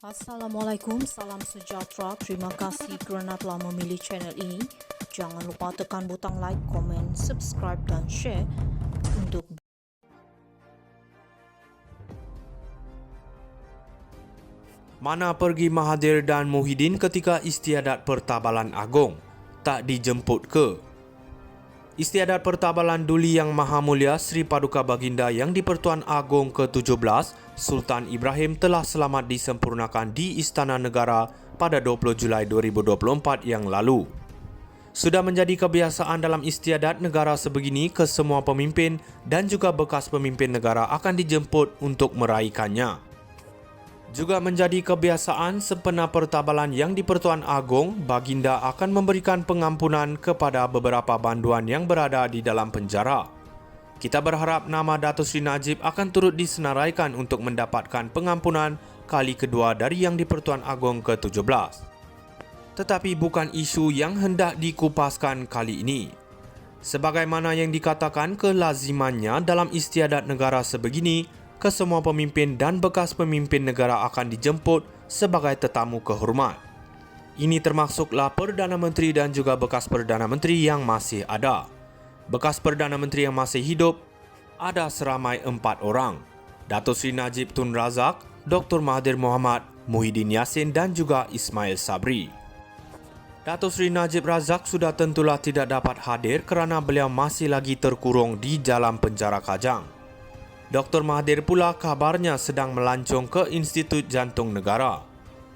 Assalamualaikum, salam sejahtera. Terima kasih kerana telah memilih channel ini. Jangan lupa tekan butang like, komen, subscribe dan share untuk Mana pergi Mahathir dan Muhyiddin ketika istiadat Pertabalan Agong? Tak dijemput ke? Istiadat Pertabalan Duli Yang Maha Mulia Sri Paduka Baginda Yang di-Pertuan Agong ke-17, Sultan Ibrahim telah selamat disempurnakan di Istana Negara pada 20 Julai 2024 yang lalu. Sudah menjadi kebiasaan dalam istiadat negara sebegini, kesemua pemimpin dan juga bekas pemimpin negara akan dijemput untuk meraihkannya. Juga menjadi kebiasaan sempena pertabalan Yang di-Pertuan Agong, Baginda akan memberikan pengampunan kepada beberapa banduan yang berada di dalam penjara. Kita berharap nama Datuk Seri Najib akan turut disenaraikan untuk mendapatkan pengampunan kali kedua dari Yang di-Pertuan Agong ke-17. Tetapi bukan isu yang hendak dikupaskan kali ini. Sebagaimana yang dikatakan kelazimannya dalam istiadat negara sebegini, kesemua pemimpin dan bekas pemimpin negara akan dijemput sebagai tetamu kehormat. Ini termasuklah Perdana Menteri dan juga bekas Perdana Menteri yang masih ada. Bekas Perdana Menteri yang masih hidup ada seramai 4 orang. Datuk Seri Najib Tun Razak, Dr. Mahathir Mohamad, Muhyiddin Yassin dan juga Ismail Sabri. Datuk Seri Najib Razak sudah tentulah tidak dapat hadir kerana beliau masih lagi terkurung di dalam penjara Kajang. Dr. Mahathir pula kabarnya sedang melancong ke Institut Jantung Negara.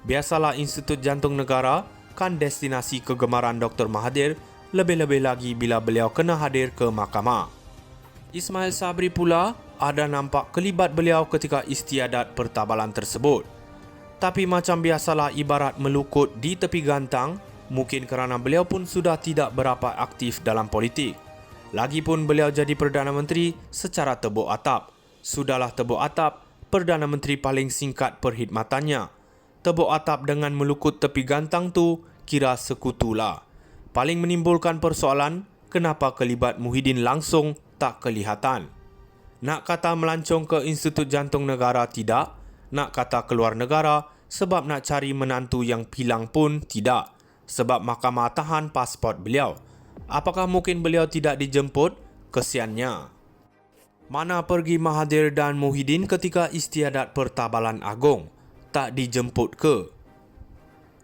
Biasalah Institut Jantung Negara kan destinasi kegemaran Dr. Mahathir, lebih-lebih lagi bila beliau kena hadir ke mahkamah. Ismail Sabri pula ada nampak kelibat beliau ketika istiadat pertabalan tersebut. Tapi macam biasalah ibarat melukut di tepi gantang, mungkin kerana beliau pun sudah tidak berapa aktif dalam politik. Lagipun beliau jadi Perdana Menteri secara tebuk atap. Sudahlah tebuk atap, Perdana Menteri paling singkat perkhidmatannya. Tebuk atap dengan melukut tepi gantang tu kira sekutulah. Paling menimbulkan persoalan, kenapa kelibat Muhyiddin langsung tak kelihatan. Nak kata melancong ke Institut Jantung Negara tidak, nak kata keluar negara sebab nak cari menantu yang pilang pun tidak, sebab mahkamah tahan pasport beliau. Apakah mungkin beliau tidak dijemput? Kesiannya. Mana pergi Mahathir dan Muhyiddin ketika istiadat Pertabalan Agong? Tak dijemput ke?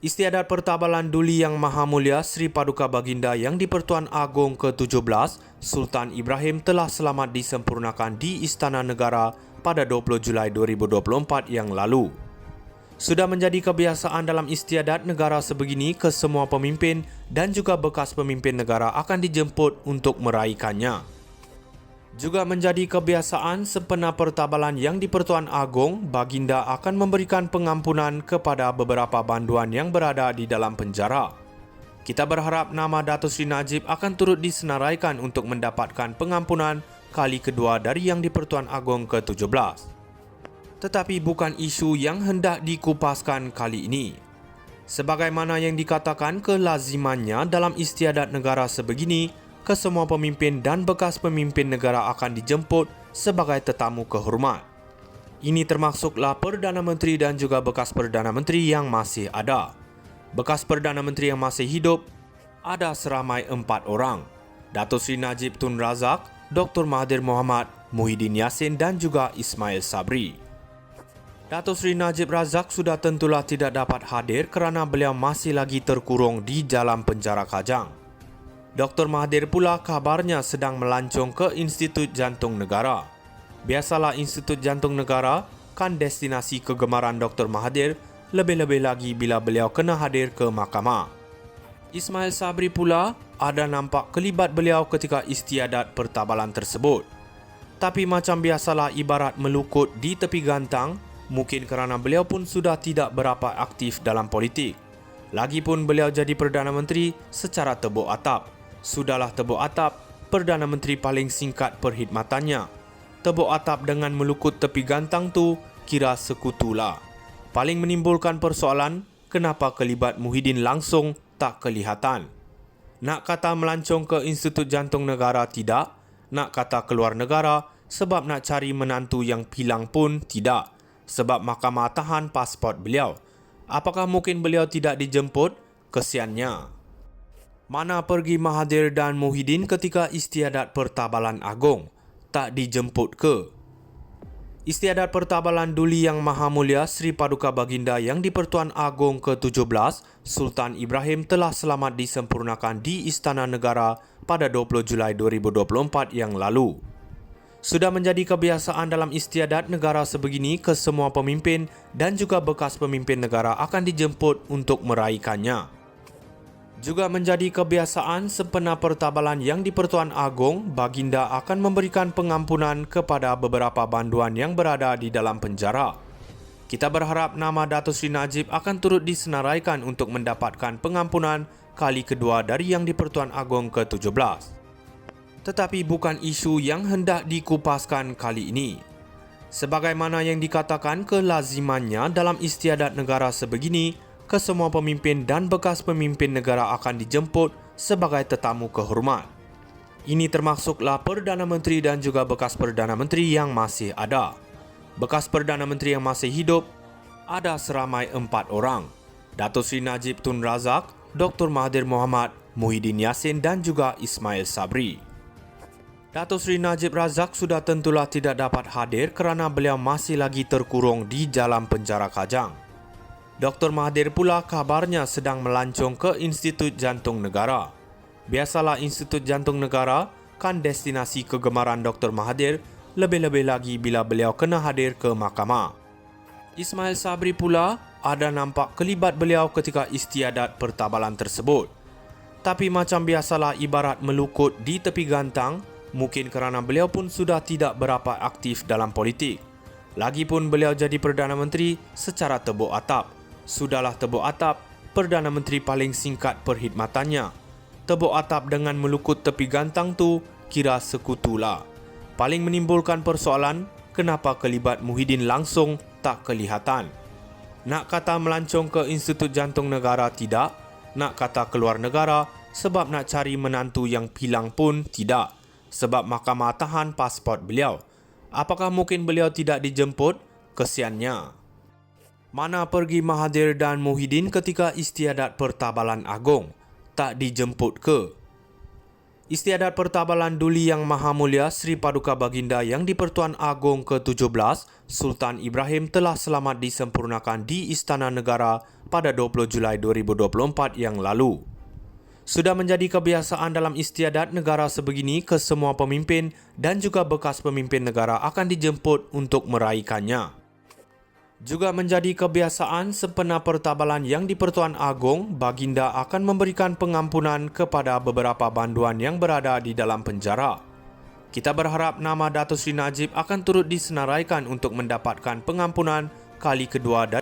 Istiadat Pertabalan Duli Yang Maha Mulia Sri Paduka Baginda Yang di-Pertuan Agong ke-17, Sultan Ibrahim telah selamat disempurnakan di Istana Negara pada 20 Julai 2024 yang lalu. Sudah menjadi kebiasaan dalam istiadat negara sebegini, kesemua pemimpin dan juga bekas pemimpin negara akan dijemput untuk meraihkannya. Juga menjadi kebiasaan sempena pertabalan Yang di-Pertuan Agong, Baginda akan memberikan pengampunan kepada beberapa banduan yang berada di dalam penjara. Kita berharap nama Datuk Seri Najib akan turut disenaraikan untuk mendapatkan pengampunan kali kedua dari Yang di-Pertuan Agong ke-17. Tetapi bukan isu yang hendak dikupaskan kali ini. Sebagaimana yang dikatakan kelazimannya dalam istiadat negara sebegini, kesemua pemimpin dan bekas pemimpin negara akan dijemput sebagai tetamu kehormat. Ini termasuklah Perdana Menteri dan juga bekas Perdana Menteri yang masih ada. Bekas Perdana Menteri yang masih hidup ada seramai 4 orang. Datuk Seri Najib Tun Razak, Dr. Mahathir Mohamad, Muhyiddin Yassin dan juga Ismail Sabri. Datuk Seri Najib Razak sudah tentulah tidak dapat hadir kerana beliau masih lagi terkurung di dalam penjara Kajang. Dr. Mahathir pula kabarnya sedang melancong ke Institut Jantung Negara. Biasalah Institut Jantung Negara kan destinasi kegemaran Dr. Mahathir, lebih-lebih lagi bila beliau kena hadir ke mahkamah. Ismail Sabri pula ada nampak kelibat beliau ketika istiadat pertabalan tersebut. Tapi macam biasalah ibarat melukut di tepi gantang, mungkin kerana beliau pun sudah tidak berapa aktif dalam politik. Lagipun beliau jadi Perdana Menteri secara tebuk atap. Sudahlah tebuk atap, Perdana Menteri paling singkat perkhidmatannya. Tebuk atap dengan melukut tepi gantang tu kira sekutulah. Paling menimbulkan persoalan, kenapa kelibat Muhyiddin langsung tak kelihatan. Nak kata melancong ke Institut Jantung Negara tidak, nak kata keluar negara sebab nak cari menantu yang pilang pun tidak, sebab mahkamah tahan pasport beliau. Apakah mungkin beliau tidak dijemput? Kesiannya. Mana pergi Mahathir dan Muhyiddin ketika istiadat Pertabalan Agong? Tak dijemput ke? Istiadat Pertabalan Duli Yang Maha Mulia Sri Paduka Baginda Yang di-Pertuan Agong ke-17, Sultan Ibrahim telah selamat disempurnakan di Istana Negara pada 20 Julai 2024 yang lalu. Sudah menjadi kebiasaan dalam istiadat negara sebegini, kesemua pemimpin dan juga bekas pemimpin negara akan dijemput untuk meraihkannya. Juga menjadi kebiasaan sempena pertabalan yang di-Pertuan Agong, Baginda akan memberikan pengampunan kepada beberapa banduan yang berada di dalam penjara. Kita berharap nama Datuk Seri Najib akan turut disenaraikan untuk mendapatkan pengampunan kali kedua dari yang di-Pertuan Agong ke-17. Tetapi bukan isu yang hendak dikupaskan kali ini. Sebagaimana yang dikatakan kelazimannya dalam istiadat negara sebegini, kesemua pemimpin dan bekas pemimpin negara akan dijemput sebagai tetamu kehormat. Ini termasuklah Perdana Menteri dan juga bekas Perdana Menteri yang masih ada. Bekas Perdana Menteri yang masih hidup ada seramai 4 orang. Datuk Seri Najib Tun Razak, Dr. Mahathir Mohamad, Muhyiddin Yassin dan juga Ismail Sabri. Datuk Seri Najib Razak sudah tentulah tidak dapat hadir kerana beliau masih lagi terkurung di dalam penjara Kajang. Dr. Mahathir pula kabarnya sedang melancong ke Institut Jantung Negara. Biasalah Institut Jantung Negara kan destinasi kegemaran Dr. Mahathir, lebih-lebih lagi bila beliau kena hadir ke mahkamah. Ismail Sabri pula ada nampak kelibat beliau ketika istiadat pertabalan tersebut. Tapi macam biasalah ibarat melukut di tepi gantang, mungkin kerana beliau pun sudah tidak berapa aktif dalam politik. Lagipun beliau jadi Perdana Menteri secara tebuk atap. Sudahlah tebuk atap, Perdana Menteri paling singkat perkhidmatannya. Tebuk atap dengan melukut tepi gantang tu kira sekutulah. Paling menimbulkan persoalan, kenapa kelibat Muhyiddin langsung tak kelihatan. Nak kata melancong ke Institut Jantung Negara tidak, nak kata keluar negara sebab nak cari menantu yang hilang pun tidak, sebab mahkamah tahan pasport beliau. Apakah mungkin beliau tidak dijemput? Kesiannya. Mana pergi Mahathir dan Muhyiddin ketika istiadat Pertabalan Agong? Tak dijemput ke? Istiadat Pertabalan Duli Yang Maha Mulia Sri Paduka Baginda Yang di-Pertuan Agong ke-17, Sultan Ibrahim telah selamat disempurnakan di Istana Negara pada 20 Julai 2024 yang lalu. Sudah menjadi kebiasaan dalam istiadat negara sebegini, kesemua pemimpin dan juga bekas pemimpin negara akan dijemput untuk meraihkannya. Juga menjadi kebiasaan sempena pertabalan yang di-Pertuan Agong, Baginda akan memberikan pengampunan kepada beberapa banduan yang berada di dalam penjara. Kita berharap nama Datuk Seri Najib akan turut disenaraikan untuk mendapatkan pengampunan kali kedua dan